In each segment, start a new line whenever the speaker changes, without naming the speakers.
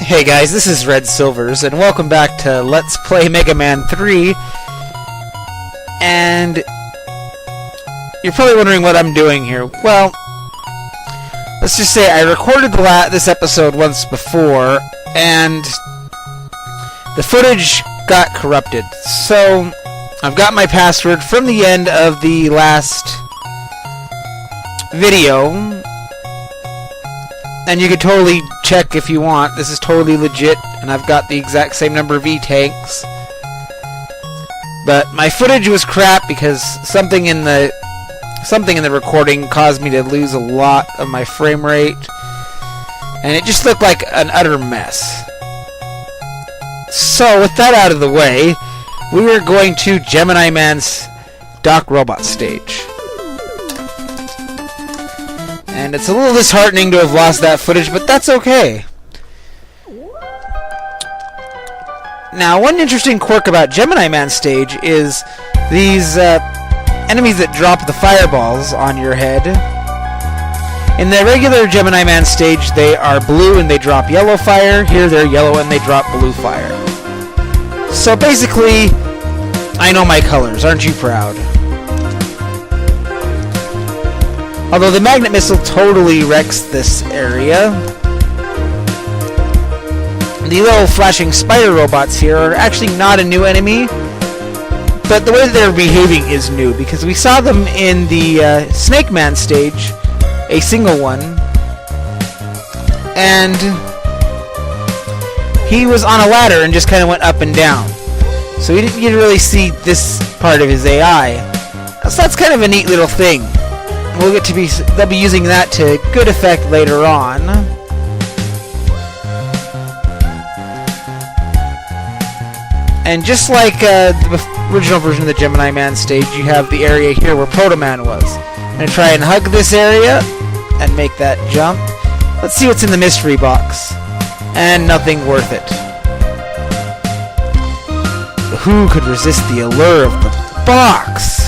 Hey guys, this is Red Silvers, and welcome back to Let's Play Mega Man 3. And you're probably wondering what I'm doing here. Well, let's just say I recorded this episode once before, and the footage got corrupted. So, I've got my password from the end of the last video. And you can totally check if you want. This is totally legit, and I've got the exact same number of E-tanks. But my footage was crap because something in the recording caused me to lose a lot of my frame rate, and it just looked like an utter mess. So with that out of the way, we are going to Gemini Man's Doc Robot stage. And it's a little disheartening to have lost that footage, but that's okay. Now, one interesting quirk about Gemini Man stage is these enemies that drop the fireballs on your head. In the regular Gemini Man stage, they are blue and they drop yellow fire. Here they're yellow and they drop blue fire. So basically, I know my colors. Aren't you proud? Although the magnet missile totally wrecks this area. The little flashing spider robots here are actually not a new enemy, but the way they're behaving is new, because we saw them in the Snake Man stage, a single one, and he was on a ladder and just kind of went up and down. So you didn't really see this part of his AI. So that's kind of a neat little thing. They'll be using that to good effect later on. And just like the original version of the Gemini Man stage, you have the area here where Proto Man was. I'm going to try and hug this area and make that jump. Let's see what's in the mystery box. And nothing worth it. But who could resist the allure of the box?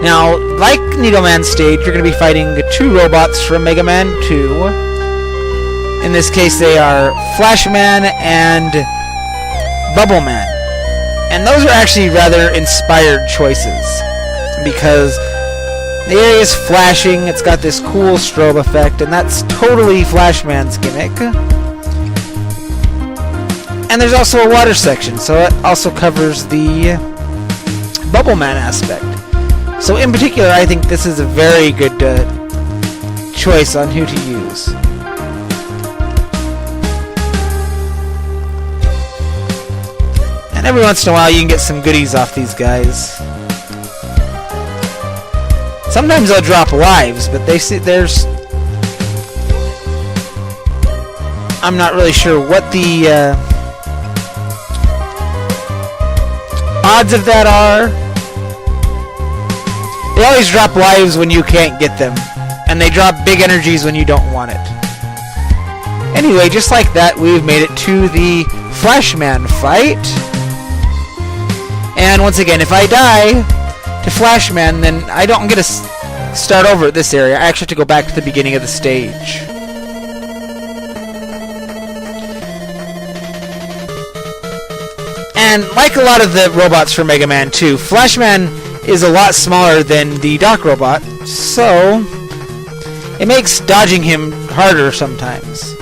Now, like Needle Man stage, you're going to be fighting two robots from Mega Man 2. In this case, they are Flash Man and Bubble Man. And those are actually rather inspired choices, because the area is flashing, it's got this cool strobe effect, and that's totally Flash Man's gimmick. And there's also a water section, so it also covers the Bubble Man aspect. So in particular, I think this is a very good choice on who to use. And every once in a while you can get some goodies off these guys. Sometimes they'll drop lives, but there's... I'm not really sure what the odds of that are. They always drop lives when you can't get them, and they drop big energies when you don't want it. Anyway, just like that, we've made it to the Flashman fight. And once again, if I die to Flashman, then I don't get to start over at this area. I actually have to go back to the beginning of the stage. And like a lot of the robots from Mega Man 2, Flashman is a lot smaller than the Doc Robot, so it makes dodging him harder sometimes.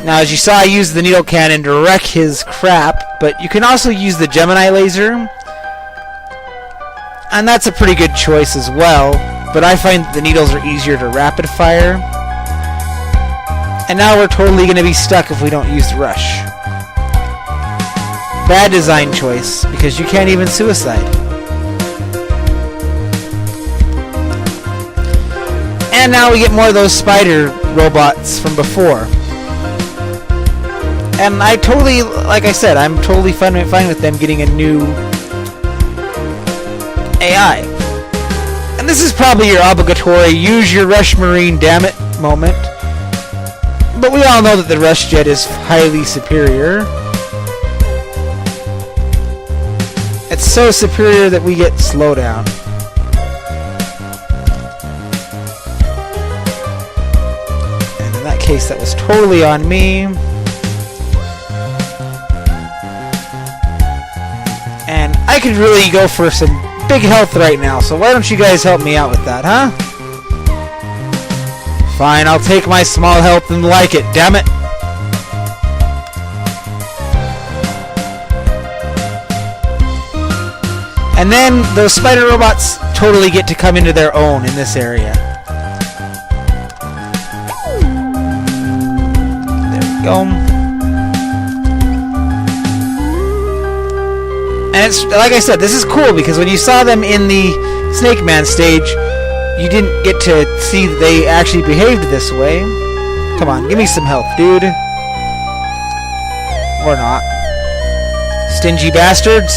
Now, as you saw, I used the needle cannon to wreck his crap, but you can also use the Gemini laser, and that's a pretty good choice as well, but I find that the needles are easier to rapid fire. And now we're totally going to be stuck if we don't use the rush. Bad design choice, because you can't even suicide. And now we get more of those spider robots from before. And I totally, like I said, I'm totally fine with them getting a new AI. And this is probably your obligatory use your Rush Marine, damn it moment. But But we all know that the Rush Jet is highly superior. It's so superior that we get slowdown. And in that case, that was totally on me. And I could really go for some big health right now, so why don't you guys help me out with that, huh? Fine, I'll take my small health and like it, damn it. And then those spider robots totally get to come into their own in this area. There we go. And it's, like I said, this is cool because when you saw them in the Snake Man stage, you didn't get to see that they actually behaved this way. Come on, give me some health, dude. Or not. Stingy bastards.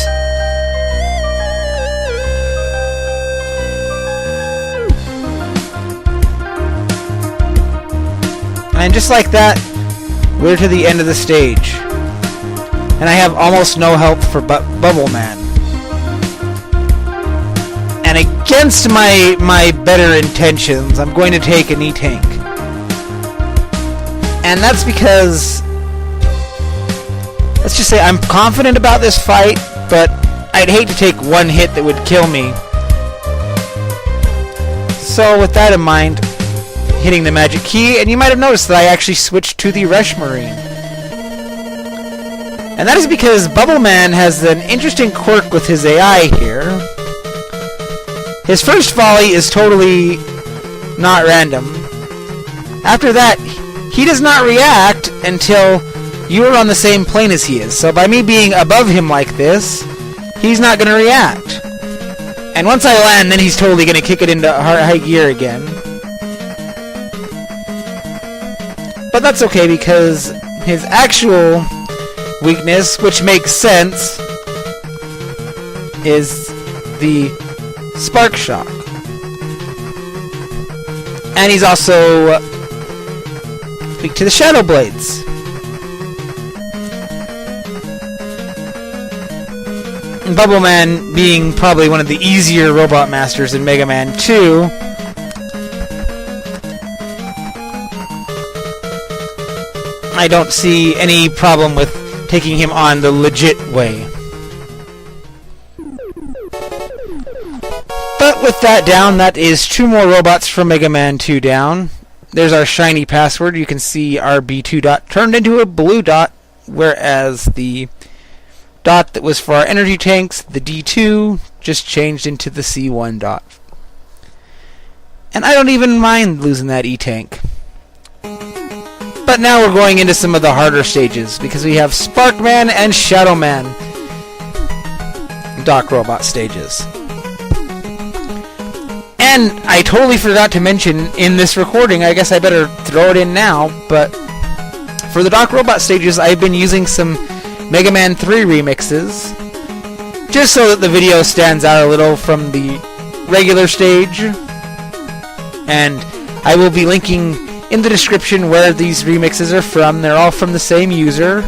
And just like that, we're to the end of the stage. And I have almost no health for Bubble Man. And against my better intentions, I'm going to take an E-Tank. And that's because, let's just say I'm confident about this fight, but I'd hate to take one hit that would kill me. So with that in mind, hitting the magic key, and you might have noticed that I actually switched to the Rush Marine. And that is because Bubble Man has an interesting quirk with his AI here. His first volley is totally not random. After that, he does not react until you are on the same plane as he is. So by me being above him like this, he's not going to react. And once I land, then he's totally going to kick it into high gear again. But that's okay because his actual weakness, which makes sense, is the Spark Shock. And he's also weak to the Shadow Blades. And Bubble Man being probably one of the easier Robot Masters in Mega Man 2, I don't see any problem with taking him on the legit way. But with that down, that is 2 more robots from Mega Man 2 down. There's our shiny password. You can see our B2 dot turned into a blue dot, whereas the dot that was for our energy tanks, the D2, just changed into the C1 dot. And I don't even mind losing that E-Tank. But now we're going into some of the harder stages, because we have Sparkman and Shadowman Dock Robot stages. And I totally forgot to mention in this recording, I guess I better throw it in now, but for the Dock Robot stages, I've been using some Mega Man 3 remixes, just so that the video stands out a little from the regular stage. And I will be linking in the description where these remixes are from. They're all from the same user,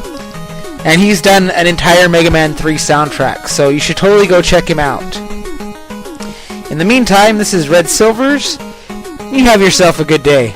and he's done an entire Mega Man 3 soundtrack, so you should totally go check him out. In the meantime, this is Red Silvers. You have yourself a good day.